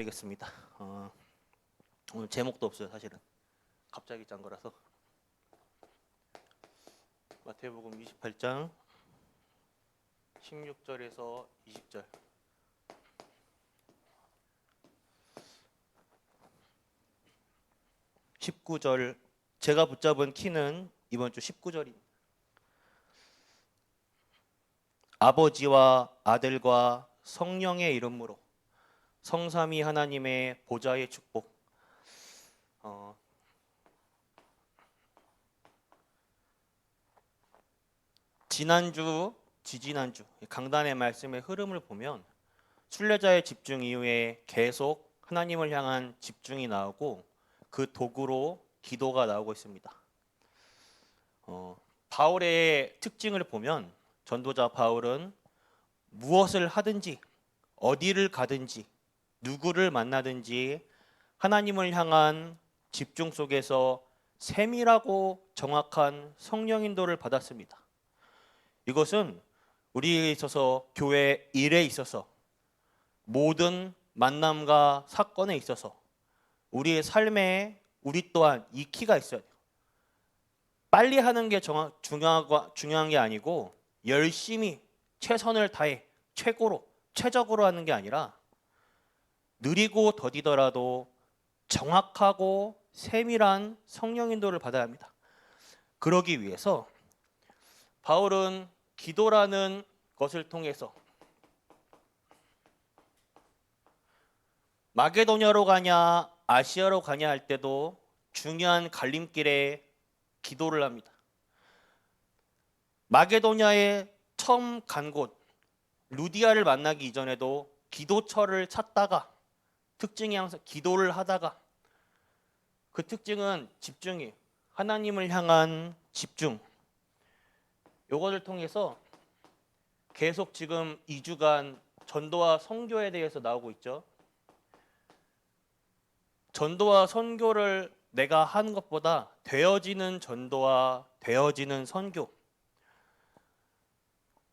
드리겠습니다. 오늘 제목도 없어요, 사실은. 갑자기 짠 거라서. 마태복음 28장 16절에서 20절. 19절. 제가 붙잡은 키는 이번 주 19절입니다. 아버지와 아들과 성령의 이름으로 성삼위 하나님의 보좌의 축복. 지난주, 지지난주 강단의 말씀의 흐름을 보면 순례자의 집중 이후에 계속 하나님을 향한 집중이 나오고 그 도구로 기도가 나오고 있습니다. 바울의 특징을 보면 전도자 바울은 무엇을 하든지 어디를 가든지 누구를 만나든지 하나님을 향한 집중 속에서 세밀하고 정확한 성령 인도를 받았습니다. 이것은 우리에 있어서 교회 일에 있어서 모든 만남과 사건에 있어서 우리의 삶에 우리 또한 이 키가 있어야 돼요. 빨리 하는 게 중요한 게 아니고 열심히 최선을 다해 최고로 최적으로 하는 게 아니라 느리고 더디더라도 정확하고 세밀한 성령 인도를 받아야 합니다. 그러기 위해서 바울은 기도라는 것을 통해서 마게도냐로 가냐 아시아로 가냐 할 때도 중요한 갈림길에 기도를 합니다. 마게도냐에 처음 간 곳 루디아를 만나기 이전에도 기도처를 찾다가 특징이 항상 기도를 하다가 그 특징은 집중이에요. 하나님을 향한 집중. 요것을 통해서 계속 지금 2주간 전도와 선교에 대해서 나오고 있죠. 전도와 선교를 내가 하는 것보다 되어지는 전도와 되어지는 선교.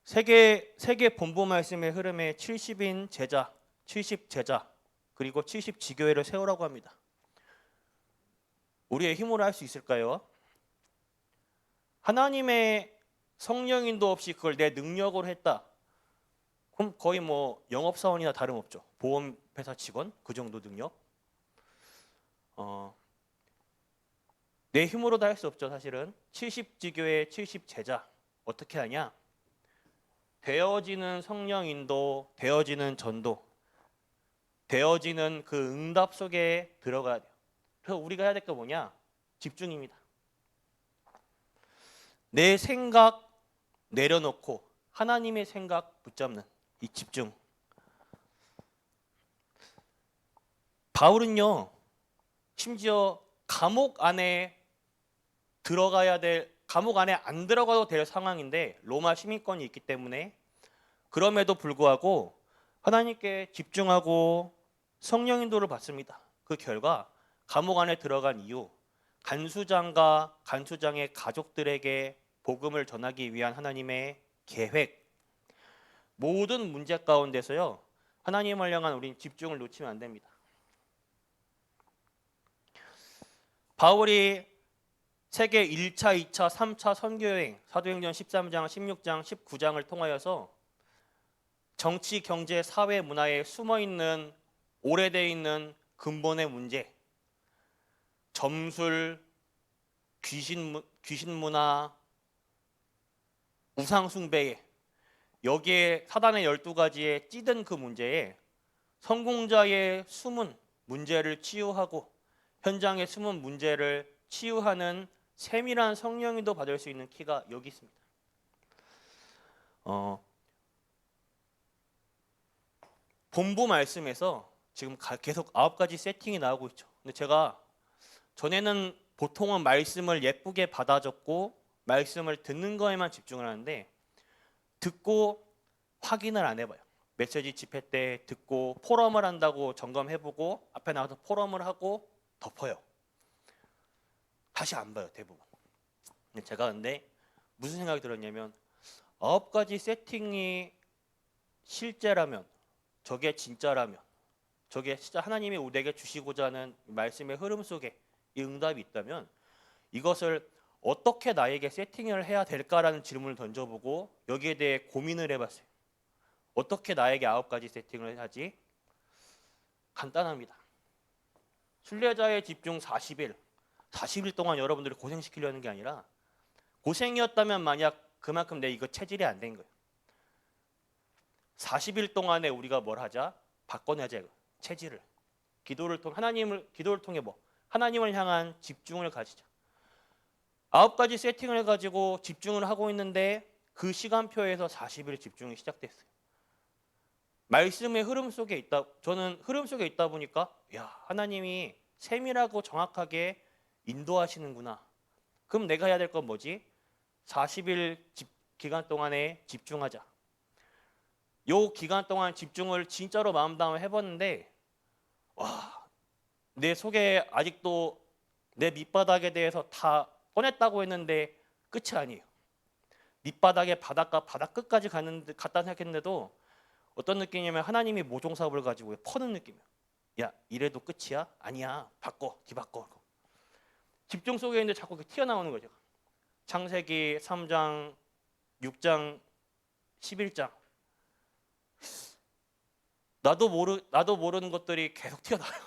세계 본부 말씀의 흐름에 70인 제자, 70 제자, 그리고 70 지교회를 세우라고 합니다. 우리의 힘으로 할 수 있을까요? 하나님의 성령인도 없이 그걸 내 능력으로 했다. 그럼 거의 뭐 영업사원이나 다름없죠. 보험회사 직원 그 정도 능력. 내 힘으로도 할 수 없죠. 사실은 70 지교회 70 제자 어떻게 하냐? 되어지는 성령인도, 되어지는 전도, 되어지는 그 응답 속에 들어가야 돼요. 그래서 우리가 해야 될 게 뭐냐? 집중입니다. 내 생각 내려놓고 하나님의 생각 붙잡는 이 집중. 바울은요, 심지어 감옥 안에 안 들어가도 될 상황인데 로마 시민권이 있기 때문에 그럼에도 불구하고 하나님께 집중하고 성령 인도를 받습니다. 그 결과 감옥 안에 들어간 이후 간수장과 간수장의 가족들에게 복음을 전하기 위한 하나님의 계획, 모든 문제 가운데서요 하나님을 향한 우린 집중을 놓치면 안 됩니다. 바울이 세계 1차, 2차, 3차 선교여행 사도행전 13장, 16장, 19장을 통하여서 정치, 경제, 사회, 문화에 숨어있는 오래되어 있는 근본의 문제, 점술, 귀신 문화, 우상숭배에 여기에 사단의 12가지에 찌든 그 문제에 성공자의 숨은 문제를 치유하고 현장의 숨은 문제를 치유하는 세밀한 성령인도 받을 수 있는 키가 여기 있습니다. 본부 말씀에서 지금 계속 9가지 세팅이 나오고 있죠. 근데 제가 전에는 보통은 말씀을 예쁘게 받아 적고 말씀을 듣는 거에만 집중을 하는데 듣고 확인을 안 해봐요. 메시지 집회 때 듣고 포럼을 한다고 점검해보고 앞에 나가서 포럼을 하고 덮어요. 다시 안 봐요, 대부분. 근데 제가 무슨 생각이 들었냐면 9가지 세팅이 실제라면, 저게 진짜라면, 저게 진짜 하나님이 우리에게 주시고자 하는 말씀의 흐름 속에 이 응답이 있다면 이것을 어떻게 나에게 세팅을 해야 될까라는 질문을 던져보고 여기에 대해 고민을 해봤어요. 어떻게 나에게 9가지 세팅을 하지? 간단합니다. 순례자의 집중 40일. 40일 동안 여러분들을 고생시키려는 게 아니라 고생이었다면 만약 그만큼 내 이거 체질이 안 된 거예요. 40일 동안에 우리가 뭘 하자? 바꿔내자 이거. 체질을. 기도를 통해 뭐? 하나님을 향한 집중을 가지자. 9가지 세팅을 해가지고 집중을 하고 있는데 그 시간표에서 40일 집중이 시작됐어요. 말씀의 흐름 속에 있다. 저는 흐름 속에 있다 보니까 야, 하나님이 세밀하고 정확하게 인도하시는구나. 그럼 내가 해야 될 건 뭐지? 40일 기간 동안에 집중하자. 요 기간 동안 집중을 진짜로 마음 다함을 해봤는데 와, 내 속에 아직도 내 밑바닥에 대해서 다 꺼냈다고 했는데 끝이 아니에요. 밑바닥에 바닥 끝까지 갔다 생각했는데도 어떤 느낌이냐면 하나님이 모종삽을 가지고 퍼는 느낌이야. 야, 이래도 끝이야? 아니야. 뒤바꿔. 집중 속에 있는데 자꾸 튀어나오는 거죠. 창세기 3장, 6장, 11장. 나도 모르는 것들이 계속 튀어나와요.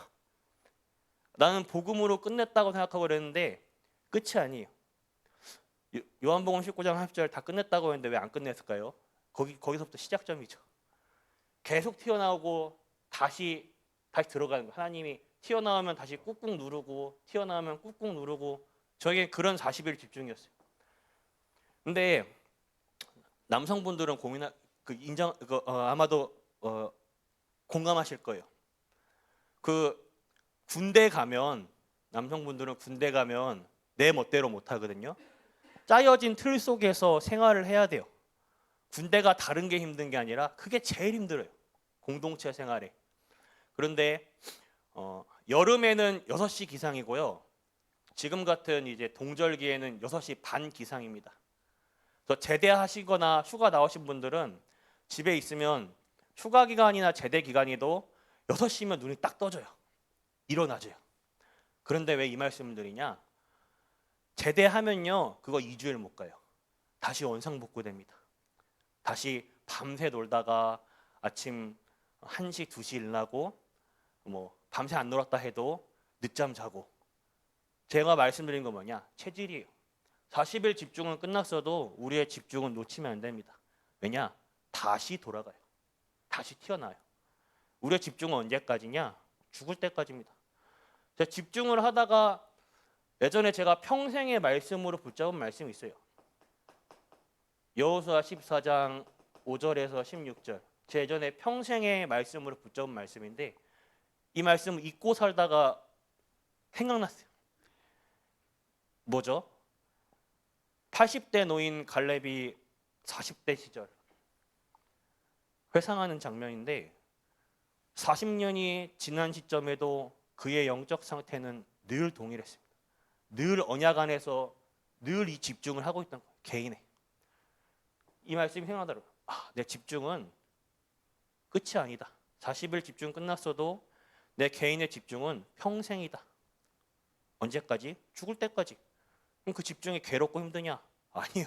나는 복음으로 끝냈다고 생각하고 그랬는데 끝이 아니에요. 요한복음 19장 10절 다 끝냈다고 했는데 왜 안 끝냈을까요? 거기서부터 시작점이죠. 계속 튀어나오고 다시 들어가는 거예요. 하나님이 튀어나오면 다시 꾹꾹 누르고 튀어나오면 꾹꾹 누르고 저에게 그런 40일 집중이었어요. 근데 남성분들은 아마도 공감하실 거예요. 남성분들은 군대 가면 내 멋대로 못 하거든요. 짜여진 틀 속에서 생활을 해야 돼요. 군대가 다른 게 힘든 게 아니라 그게 제일 힘들어요. 공동체 생활에. 그런데 여름에는 6시 기상이고요. 지금 같은 이제 동절기에는 6시 반 기상입니다. 그래서 제대하시거나 휴가 나오신 분들은 집에 있으면 휴가 기간이나 제대 기간이도 6시면 눈이 딱 떠져요. 일어나져요. 그런데 왜 이 말씀을 드리냐? 제대하면요, 그거 2주일 못 가요. 다시 원상복구됩니다. 다시 밤새 놀다가 아침 1시, 2시 일어나고 밤새 안 놀았다 해도 늦잠 자고. 제가 말씀드린 건 뭐냐? 체질이에요. 40일 집중은 끝났어도 우리의 집중은 놓치면 안 됩니다. 왜냐? 다시 돌아가요. 다시 튀어나와요. 우리의 집중은 언제까지냐? 죽을 때까지입니다. 제가 집중을 하다가 예전에 제가 평생의 말씀으로 붙잡은 말씀이 있어요. 여호수아 14장 5절에서 16절. 제 예전에 평생의 말씀으로 붙잡은 말씀인데 이 말씀을 잊고 살다가 생각났어요. 뭐죠? 80대 노인 갈렙이 40대 시절 회상하는 장면인데 40년이 지난 시점에도 그의 영적 상태는 늘 동일했습니다. 늘 언약 안에서 늘 이 집중을 하고 있던 거예요. 개인에. 이 말씀이 생각나더라고요. 내 집중은 끝이 아니다. 40일 집중 끝났어도 내 개인의 집중은 평생이다. 언제까지? 죽을 때까지. 그럼 그 집중이 괴롭고 힘드냐? 아니요.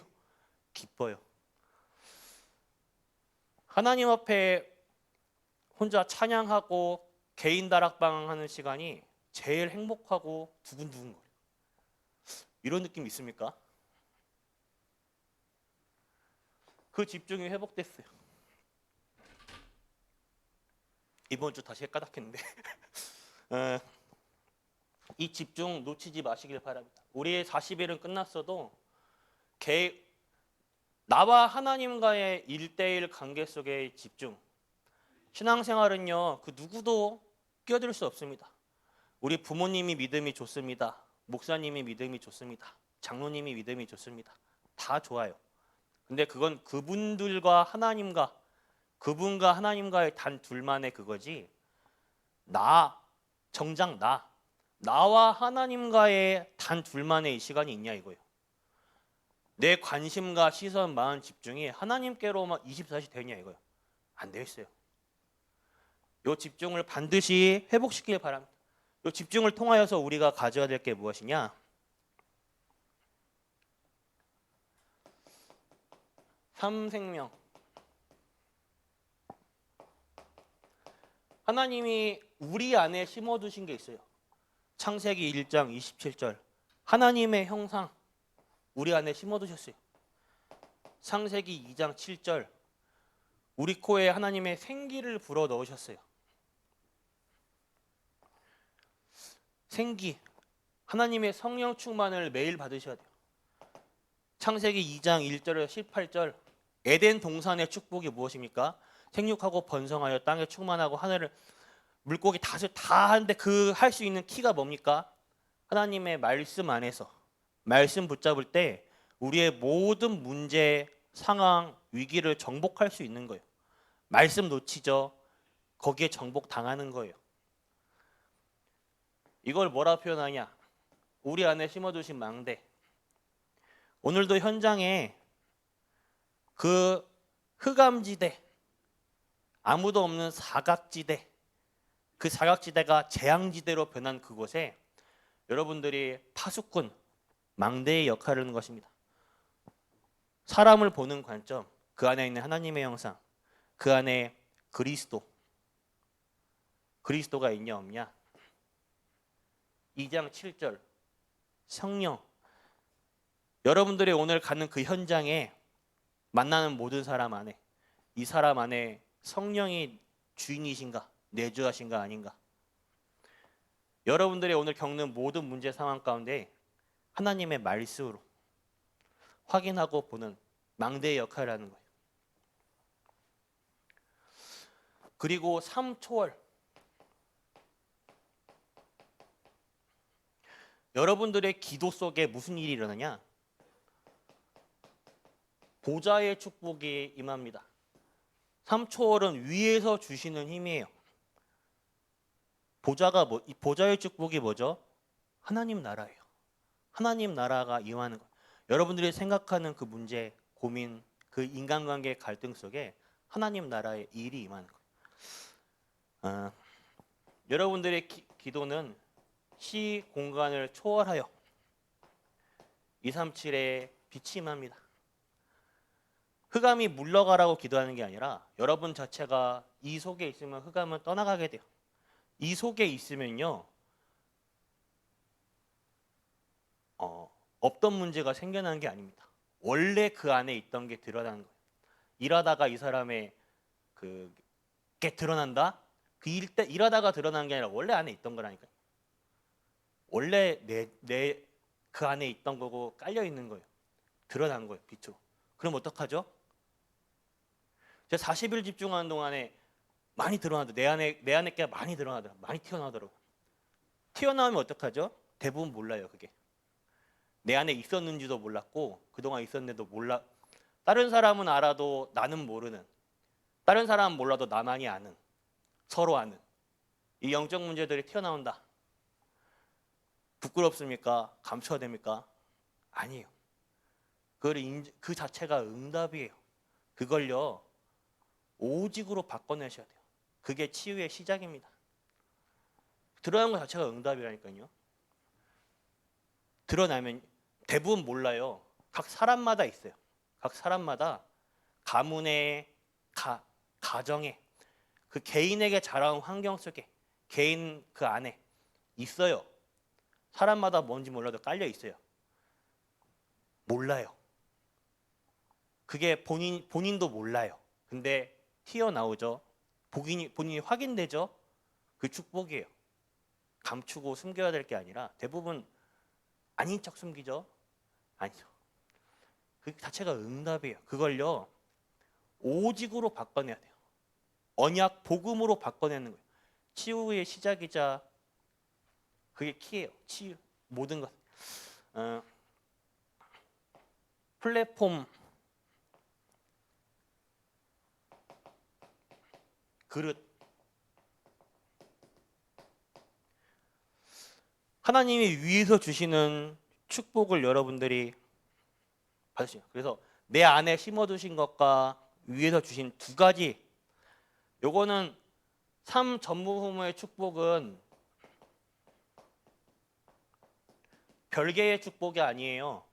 기뻐요. 하나님 앞에 혼자 찬양하고 개인 다락방 하는 시간이 제일 행복하고 두근두근 거려요. 이런 느낌 있습니까? 그 집중이 회복됐어요. 이번 주 다시 까닥했는데 이 집중 놓치지 마시길 바랍니다. 우리의 40일은 끝났어도 나와 하나님과의 1대1 관계 속의 집중. 신앙생활은요, 그 누구도 끼어들 수 없습니다. 우리 부모님이 믿음이 좋습니다. 목사님이 믿음이 좋습니다. 장로님이 믿음이 좋습니다. 다 좋아요. 근데 그건 그분과 하나님과의 단 둘만의 그거지. 정작 나와 하나님과의 단 둘만의 이 시간이 있냐 이거예요. 내 관심과 시선, 마음 집중이 하나님께로만 24시 되냐 이거예요. 안 돼 있어요. 이 집중을 반드시 회복시키길 바랍니다. 이 집중을 통하여서 우리가 가져야 될 게 무엇이냐? 삼생명. 하나님이 우리 안에 심어두신 게 있어요. 창세기 1장 27절. 하나님의 형상 우리 안에 심어두셨어요. 창세기 2장 7절. 우리 코에 하나님의 생기를 불어 넣으셨어요. 생기. 하나님의 성령 충만을 매일 받으셔야 돼요. 창세기 2장 1절에서 18절. 에덴 동산의 축복이 무엇입니까? 생육하고 번성하여 땅에 충만하고 하늘을 물고기 다 하는데 그 할 수 있는 키가 뭡니까? 하나님의 말씀 안에서 말씀 붙잡을 때 우리의 모든 문제, 상황, 위기를 정복할 수 있는 거예요. 말씀 놓치죠. 거기에 정복 당하는 거예요. 이걸 뭐라 표현하냐? 우리 안에 심어두신 망대. 오늘도 현장에 그 흑암지대, 아무도 없는 사각지대, 그 사각지대가 재앙지대로 변한 그곳에 여러분들이 파수꾼, 망대의 역할을 하는 것입니다. 사람을 보는 관점, 그 안에 있는 하나님의 형상, 그 안에 그리스도가 있냐 없냐? 2장 7절 성령. 여러분들이 오늘 가는 그 현장에 만나는 모든 사람 안에 이 사람 안에 성령이 주인이신가 내주하신가 아닌가? 여러분들이 오늘 겪는 모든 문제 상황 가운데 하나님의 말씀으로 확인하고 보는 망대의 역할을 하는 거예요. 그리고 3초월. 여러분들의 기도 속에 무슨 일이 일어나냐? 보좌의 축복이 임합니다. 3초월은 위에서 주시는 힘이에요. 이 보좌의 축복이 뭐죠? 하나님 나라예요. 하나님 나라가 임하는 것. 여러분들이 생각하는 그 문제, 고민, 그 인간관계 갈등 속에 하나님 나라의 일이 임하는 거예요. 여러분들의 기도는 시 공간을 초월하여 237의 빛이 임합니다. 흑암이 물러가라고 기도하는 게 아니라 여러분 자체가 이 속에 있으면 흑암은 떠나가게 돼요. 이 속에 있으면요 없던 문제가 생겨나는 게 아닙니다. 원래 그 안에 있던 게 드러나는 거예요. 일하다가 이 사람의 그게 드러난다? 일하다가 드러나는 게 아니라 원래 안에 있던 거라니까요. 원래 내 그 안에 있던 거고 깔려 있는 거예요. 드러난 거예요, 빛으로. 그럼 어떡하죠? 제가 40일 집중하는 동안에 많이 드러나더라고요. 내 안에 게 많이 드러나더라고요. 많이 튀어나오더라고요. 튀어나오면 어떡하죠? 대부분 몰라요, 그게. 내 안에 있었는지도 몰랐고 그동안 있었는데도 몰라. 다른 사람은 알아도 나는 모르는. 다른 사람은 몰라도 나만이 아는. 서로 아는. 이 영적 문제들이 튀어나온다. 부끄럽습니까? 감춰야 됩니까? 아니에요. 그 자체가 응답이에요. 그걸요 오직으로 바꿔내셔야 돼요. 그게 치유의 시작입니다. 드러나는 것 자체가 응답이라니까요. 드러나면 대부분 몰라요. 각 사람마다 있어요. 각 사람마다 가문에 가정에 그 개인에게 자라온 환경 속에 개인 그 안에 있어요. 사람마다 뭔지 몰라도 깔려 있어요. 몰라요. 그게 본인도 몰라요. 근데 튀어나오죠. 본인이 확인되죠. 그 축복이에요. 감추고 숨겨야 될 게 아니라 대부분 아닌 척 숨기죠. 아니죠. 그 자체가 응답이에요. 그걸요 오직으로 바꿔내야 돼요. 언약 복음으로 바꿔내는 거예요. 치유의 시작이자 그게 키예요. 치유 모든 것. 플랫폼 그릇. 하나님이 위에서 주시는 축복을 여러분들이 받으시죠. 그래서 내 안에 심어두신 것과 위에서 주신 두 가지. 요거는 삼전무후무의 축복은 별개의 축복이 아니에요.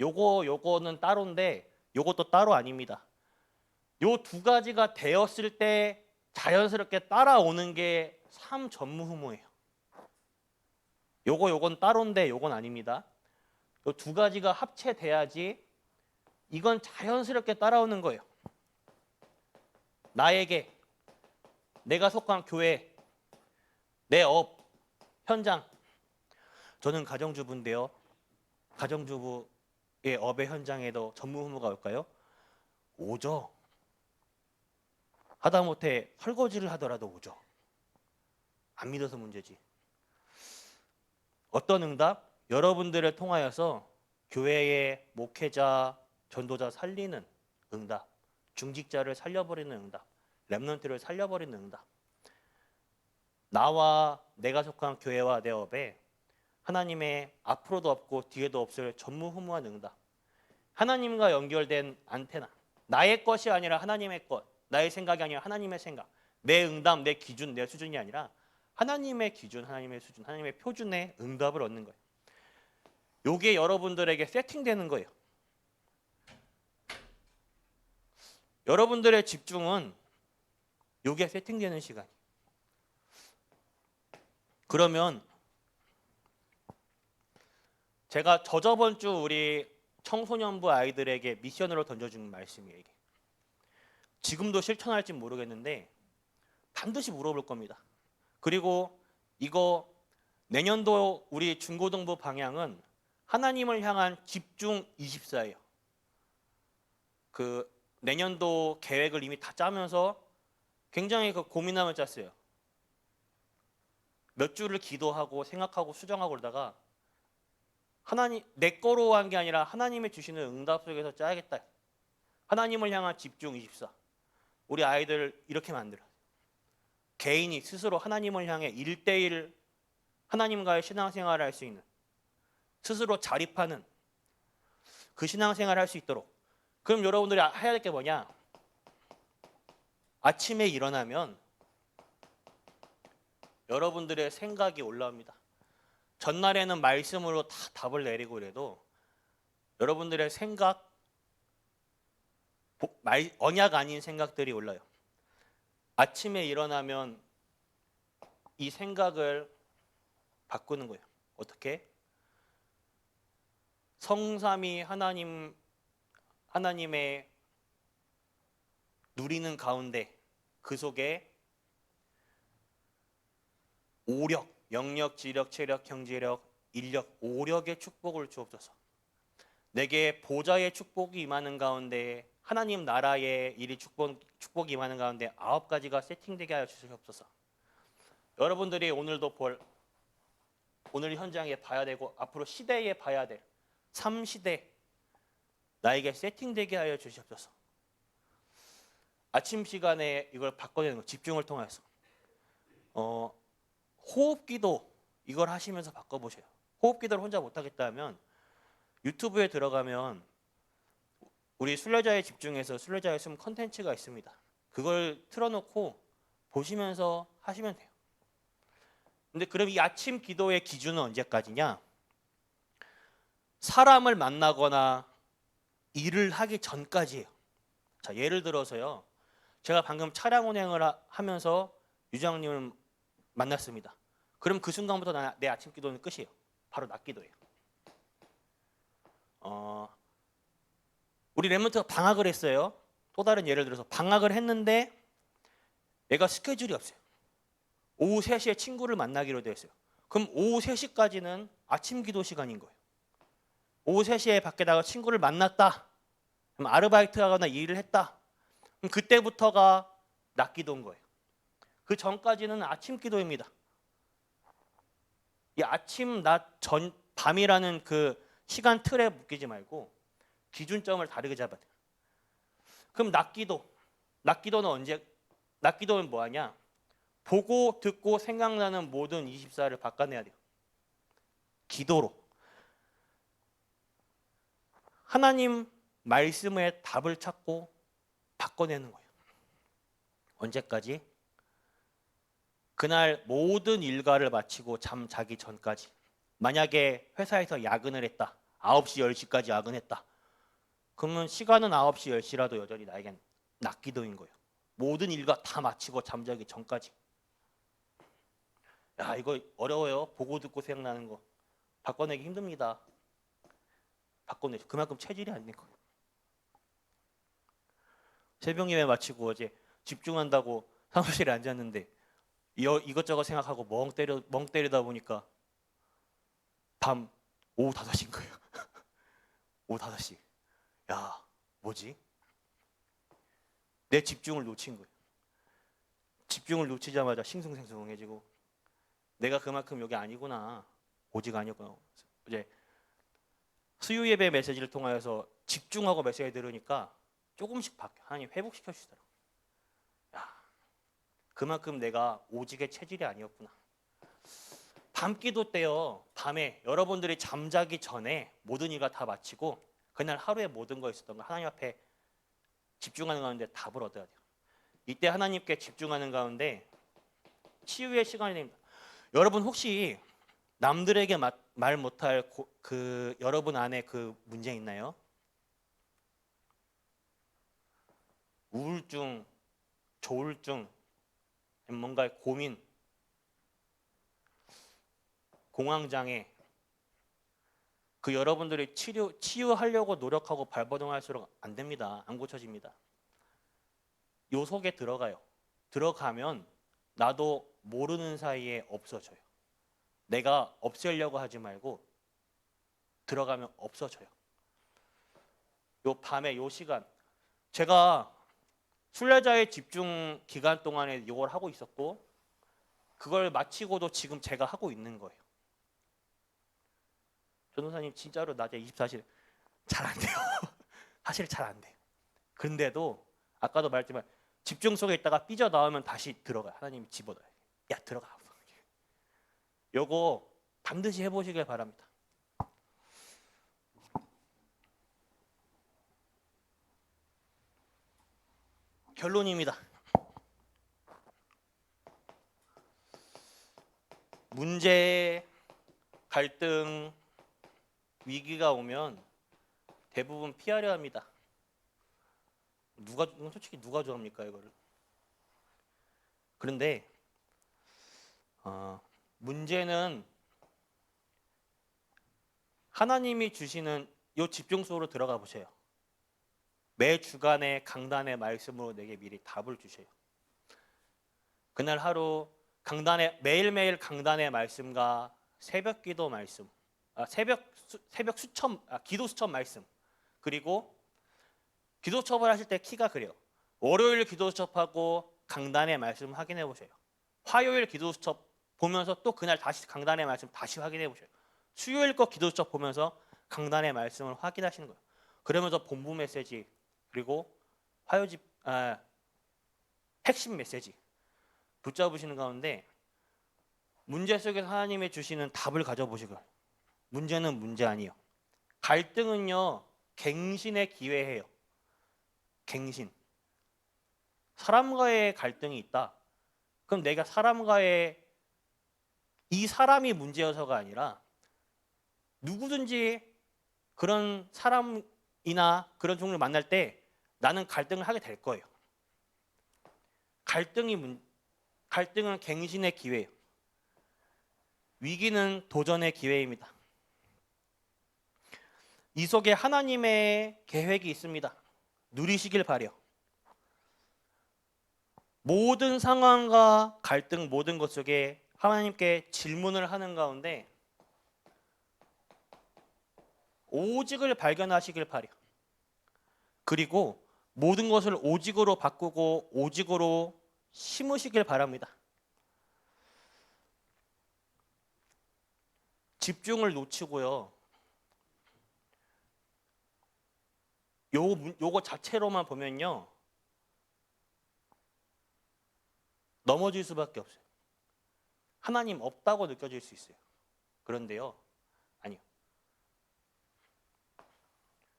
요거는 따로인데 요것도 따로 아닙니다. 요 두 가지가 되었을 때 자연스럽게 따라오는 게 삼전무후무예요. 요건 따로인데 요건 아닙니다. 요 두 가지가 합체돼야지 이건 자연스럽게 따라오는 거예요. 나에게, 내가 속한 교회, 내 업, 현장. 저는 가정주부인데요. 가정주부의 업의 현장에도 전무후무가 올까요? 오죠. 하다못해 설거지를 하더라도 오죠. 안 믿어서 문제지. 어떤 응답? 여러분들을 통하여서 교회의 목회자, 전도자 살리는 응답, 중직자를 살려버리는 응답, 렘넌트를 살려버리는 응답. 나와 내가 속한 교회와 내 업에 하나님의 앞으로도 없고 뒤에도 없을 전무후무한 응답. 하나님과 연결된 안테나. 나의 것이 아니라 하나님의 것. 나의 생각이 아니라 하나님의 생각. 내 응답, 내 기준, 내 수준이 아니라 하나님의 기준, 하나님의 수준, 하나님의 표준의 응답을 얻는 거예요. 요게 여러분들에게 세팅되는 거예요. 여러분들의 집중은 요게 세팅되는 시간이에요. 그러면 제가 저번 주 우리 청소년부 아이들에게 미션으로 던져준 말씀이에요. 이게. 지금도 실천할지 모르겠는데 반드시 물어볼 겁니다. 그리고 이거 내년도 우리 중고등부 방향은 하나님을 향한 집중 24예요. 그 내년도 계획을 이미 다 짜면서 굉장히 그 고민함을 짰어요. 몇 주를 기도하고 생각하고 수정하고 그러다가 하나님 내 거로 한 게 아니라 하나님이 주시는 응답 속에서 짜야겠다. 하나님을 향한 집중 24. 우리 아이들 이렇게 만들어. 개인이 스스로 하나님을 향해 1대1 하나님과의 신앙생활을 할 수 있는 스스로 자립하는 그 신앙생활을 할 수 있도록. 그럼 여러분들이 해야 될 게 뭐냐? 아침에 일어나면 여러분들의 생각이 올라옵니다. 전날에는 말씀으로 다 답을 내리고 그래도 여러분들의 생각, 언약 아닌 생각들이 올라요. 아침에 일어나면 이 생각을 바꾸는 거예요. 어떻게? 성삼위 하나님의 누리는 가운데 그 속에 오력, 영력, 지력, 체력, 경제력, 인력, 오력의 축복을 주옵소서. 내게 보좌의 축복이 임하는 가운데 하나님 나라의 일이 축복이 임하는 가운데 9가지가 세팅되게 하여 주시옵소서. 여러분들이 오늘도 오늘 현장에 봐야 되고 앞으로 시대에 봐야 될 3시대 나에게 세팅되게 하여 주시옵소서. 아침 시간에 이걸 바꿔내는 거 집중을 통해서 호흡기도 이걸 하시면서 바꿔보세요. 호흡기도를 혼자 못하겠다 하면 유튜브에 들어가면 우리 순례자에 집중해서 순례자의 숨 컨텐츠가 있습니다. 그걸 틀어놓고 보시면서 하시면 돼요. 근데 그럼 이 아침 기도의 기준은 언제까지냐? 사람을 만나거나 일을 하기 전까지예요. 자, 예를 들어서요. 제가 방금 차량 운행을 하면서 유장님을 만났습니다. 그럼 그 순간부터 내 아침 기도는 끝이에요. 바로 낮 기도예요. 우리 렘넌트가 방학을 했어요. 또 다른 예를 들어서 방학을 했는데 얘가 스케줄이 없어요. 오후 3시에 친구를 만나기로 되어 있어요. 그럼 오후 3시까지는 아침 기도 시간인 거예요. 오후 3시에 밖에 나가 친구를 만났다. 그럼 아르바이트 하거나 일을 했다. 그럼 그때부터가 낮 기도인 거예요. 그 전까지는 아침 기도입니다. 이 아침, 낮, 전, 밤이라는 그 시간 틀에 묶이지 말고 기준점을 다르게 잡아야 돼요. 그럼 낮 기도는 언제? 낮 기도는 뭐 하냐? 보고 듣고 생각나는 모든 24를 바꿔내야 돼요. 기도로. 하나님 말씀의 답을 찾고 바꿔내는 거예요. 언제까지? 그날 모든 일과를 마치고 잠 자기 전까지, 만약에 회사에서 야근을 했다, 9시 10시까지 야근했다, 그러면 시간은 9시 10시라도 여전히 나에겐 낮 기도인 거예요. 모든 일과 다 마치고 잠자기 전까지. 야, 이거 어려워요. 보고 듣고 생각나는 거 바꿔내기 힘듭니다. 바꿔내죠. 그만큼 체질이 안 된 거예요. 새벽 예배 마치고 어제 집중한다고 사무실에 앉았는데 이것저것 생각하고 멍 때리다 보니까 밤 오후 5시인 거예요. 오후 5시. 야, 뭐지? 내 집중을 놓친 거예요. 집중을 놓치자마자 싱숭생숭해지고 내가 그만큼 여기 아니구나. 오직 아니구나. 이제 수요 예배 메시지를 통하여서 집중하고 메시지 들으니까 조금씩 바뀌어. 하나님 회복시켜 주시더라고요. 야, 그만큼 내가 오직의 체질이 아니었구나. 밤기도 때요. 밤에 여러분들이 잠자기 전에 모든 일과 다 마치고 그날 하루에 모든 거 있었던 거 하나님 앞에 집중하는 가운데 답을 얻어야 돼요. 이때 하나님께 집중하는 가운데 치유의 시간이 됩니다. 여러분 혹시 남들에게 말 못할 그 여러분 안에 그 문제 있나요? 우울증, 조울증, 뭔가 고민, 공황장애, 그 여러분들이 치유하려고 노력하고 발버둥할수록 안 됩니다. 안 고쳐집니다. 요 속에 들어가요. 들어가면 나도 모르는 사이에 없어져요. 내가 없애려고 하지 말고 들어가면 없어져요. 요 밤에 요 시간, 제가 순례자의 집중 기간 동안에 이걸 하고 있었고 그걸 마치고도 지금 제가 하고 있는 거예요. 변호사님 진짜로 낮에 24시간 잘 안 돼요. 사실 잘 안 돼요. 그런데도 아까도 말했지만 집중 속에 있다가 삐져나오면 다시 들어가요. 하나님이 집어넣어요. 야, 들어가. 요거 반드시 해보시길 바랍니다. 결론입니다. 문제, 갈등, 위기가 오면 대부분 피하려 합니다. 솔직히 누가 좋아합니까 이거를? 그런데 문제는 하나님이 주시는 요 집중 속으로 들어가 보세요. 매 주간의 강단의 말씀으로 내게 미리 답을 주세요. 그날 하루 매일매일 강단의 말씀과 새벽 기도 말씀, 기도 수첩 말씀, 그리고 기도 수첩을 하실 때 키가 그래요. 월요일 기도 수첩하고 강단의 말씀 확인해 보세요. 화요일 기도 수첩 보면서 또 그날 다시 강단의 말씀 다시 확인해 보세요. 수요일 거 기도 수첩 보면서 강단의 말씀을 확인하시는 거예요. 그러면서 본부 메시지 그리고 핵심 메시지 붙잡으시는 가운데 문제 속에서 하나님이 주시는 답을 가져보시고, 문제는 문제 아니에요. 갈등은요 갱신의 기회예요. 갱신. 사람과의 갈등이 있다. 그럼 내가 이 사람이 문제여서가 아니라 누구든지 그런 사람이나 그런 종류를 만날 때 나는 갈등을 하게 될 거예요. 갈등은 갱신의 기회예요. 위기는 도전의 기회입니다. 이 속에 하나님의 계획이 있습니다. 누리시길 바래요. 모든 상황과 갈등 모든 것 속에 하나님께 질문을 하는 가운데 오직을 발견하시길 바래요. 그리고 모든 것을 오직으로 바꾸고 오직으로 심으시길 바랍니다. 집중을 놓치고요. 요거 자체로만 보면요. 넘어질 수밖에 없어요. 하나님 없다고 느껴질 수 있어요. 그런데요. 아니요.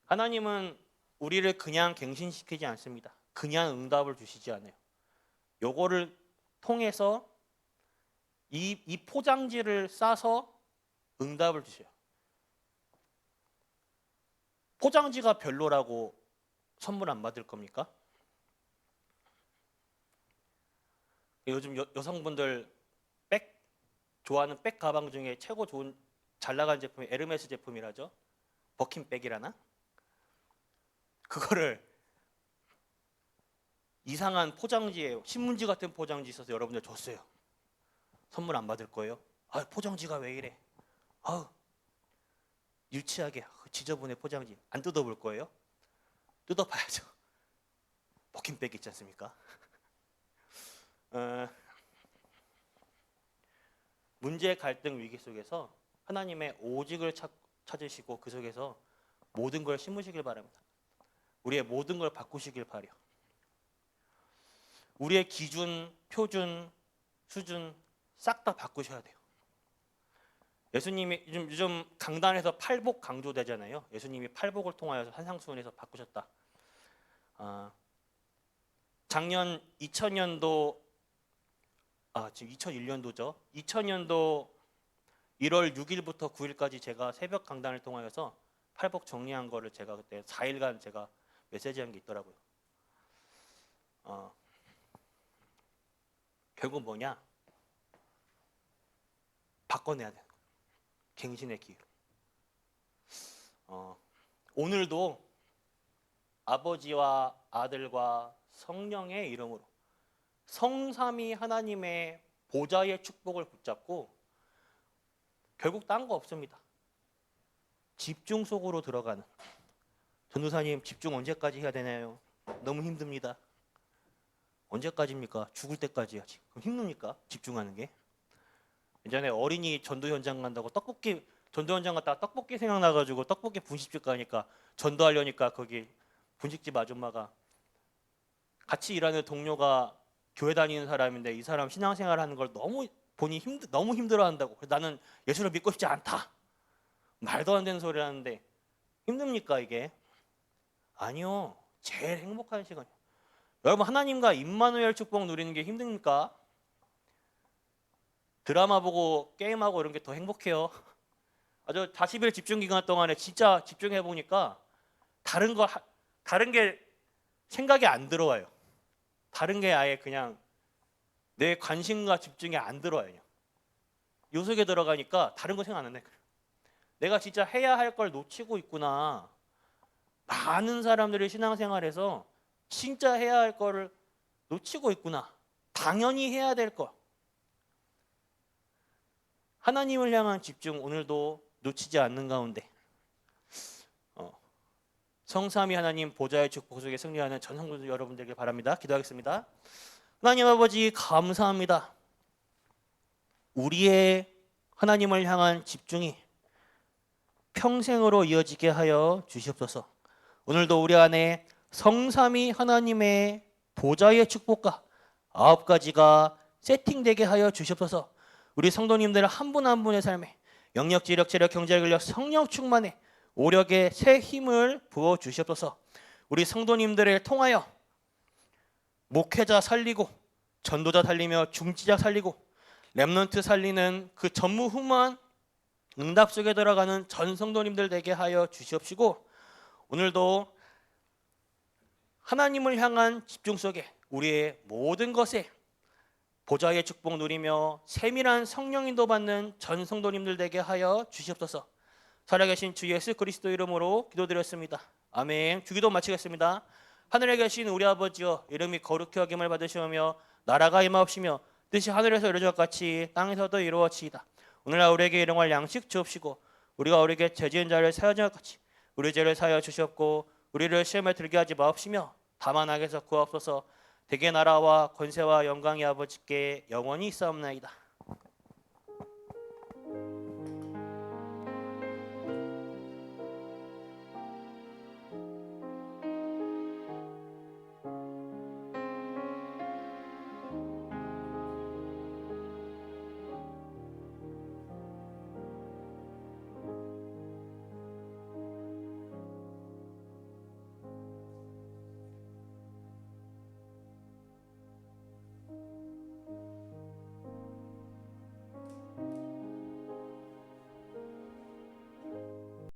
하나님은 우리를 그냥 갱신시키지 않습니다. 그냥 응답을 주시지 않아요. 요거를 통해서 이 포장지를 싸서 응답을 주세요. 포장지가 별로라고 선물 안 받을 겁니까? 요즘 여성분들 백 좋아하는 백 가방 중에 최고 좋은 잘 나가는 제품이 에르메스 제품이라죠. 버킨백이라나? 그거를 이상한 포장지에 신문지 같은 포장지 있어서 여러분들 줬어요. 선물 안 받을 거예요? 아, 포장지가 왜 이래? 아우, 유치하게 지저분해 포장지. 안 뜯어볼 거예요? 뜯어봐야죠. 버킨백 있지 않습니까? 문제, 갈등, 위기 속에서 하나님의 오직을 찾으시고 그 속에서 모든 걸 심으시길 바랍니다. 우리의 모든 걸 바꾸시길 바라요. 우리의 기준, 표준, 수준 싹 다 바꾸셔야 돼요. 예수님이 요즘 강단에서 팔복 강조되잖아요. 예수님이 팔복을 통하여서 산상수훈에서 바꾸셨다. 작년 2000년도 지금 2001년도죠. 2000년도 1월 6일부터 9일까지 제가 새벽 강단을 통하여서 팔복 정리한 거를 제가 그때 4일간 제가 메시지한 게 있더라고요. 결국 뭐냐? 바꿔내야 되는 거예요. 갱신의 기회로. 오늘도 아버지와 아들과 성령의 이름으로 성삼위 하나님의 보좌의 축복을 붙잡고 결국 딴 거 없습니다. 집중 속으로 들어가는. 전도사님 집중 언제까지 해야 되나요? 너무 힘듭니다. 언제까지입니까? 죽을 때까지 해야지. 그럼 힘듭니까? 집중하는 게. 예전에 어린이 전도 현장 간다고 전도 현장 갔다가 떡볶이 생각나가지고 떡볶이 분식집 가니까 전도하려니까 거기 분식집 아줌마가 같이 일하는 동료가 교회 다니는 사람인데 이 사람 신앙생활 하는 걸 너무 너무 힘들어한다고. 나는 예수를 믿고 싶지 않다. 말도 안 되는 소리 하는데 힘듭니까 이게? 아니요. 제일 행복한 시간이에요. 여러분 하나님과 임마누엘 축복 누리는 게 힘듭니까? 드라마 보고 게임하고 이런 게 더 행복해요. 아주 40일 집중 기간 동안에 진짜 집중해 보니까 다른 게 생각이 안 들어와요. 다른 게 아예 그냥 내 관심과 집중이 안 들어와요. 요 속에 들어가니까 다른 거 생각 안 나네. 내가 진짜 해야 할 걸 놓치고 있구나. 많은 사람들이 신앙생활에서 진짜 해야 할 거를 놓치고 있구나. 당연히 해야 될 거. 하나님을 향한 집중 오늘도 놓치지 않는 가운데 성삼위 하나님 보좌의 축복 속에 승리하는 전 성도 여러분들에게 바랍니다. 기도하겠습니다. 하나님 아버지 감사합니다. 우리의 하나님을 향한 집중이 평생으로 이어지게 하여 주시옵소서. 오늘도 우리 안에 성삼위 하나님의 보좌의 축복과 9가지가 세팅되게 하여 주시옵소서. 우리 성도님들 한 분 한 분의 삶에 영역, 지력, 재력, 경제력, 근력, 성령 충만에 오력의 새 힘을 부어 주시옵소서. 우리 성도님들을 통하여 목회자 살리고 전도자 살리며 중지자 살리고 렘넌트 살리는 그 전무후무한 응답 속에 들어가는 전 성도님들 되게 하여 주시옵시고 오늘도 하나님을 향한 집중 속에 우리의 모든 것에 보좌의 축복 누리며 세밀한 성령 인도 받는 전 성도님들 되게 하여 주시옵소서. 살아계신 주 예수 그리스도 이름으로 기도드렸습니다. 아멘. 주기도 마치겠습니다. 하늘에 계신 우리 아버지여 이름이 거룩히 여김을 받으시오며 나라가 임하옵시며 뜻이 하늘에서 이루어진 것 같이 땅에서도 이루어지이다. 오늘날 우리에게 일용할 양식 주옵시고 우리가 우리에게 죄 지은 자를 사하여 것 같이 우리 죄를 사하여 주시옵고 우리를 시험에 들게 하지 마옵시며 다만 악에서 구하옵소서. 대개 나라와 권세와 영광이 아버지께 영원히 있사옵나이다.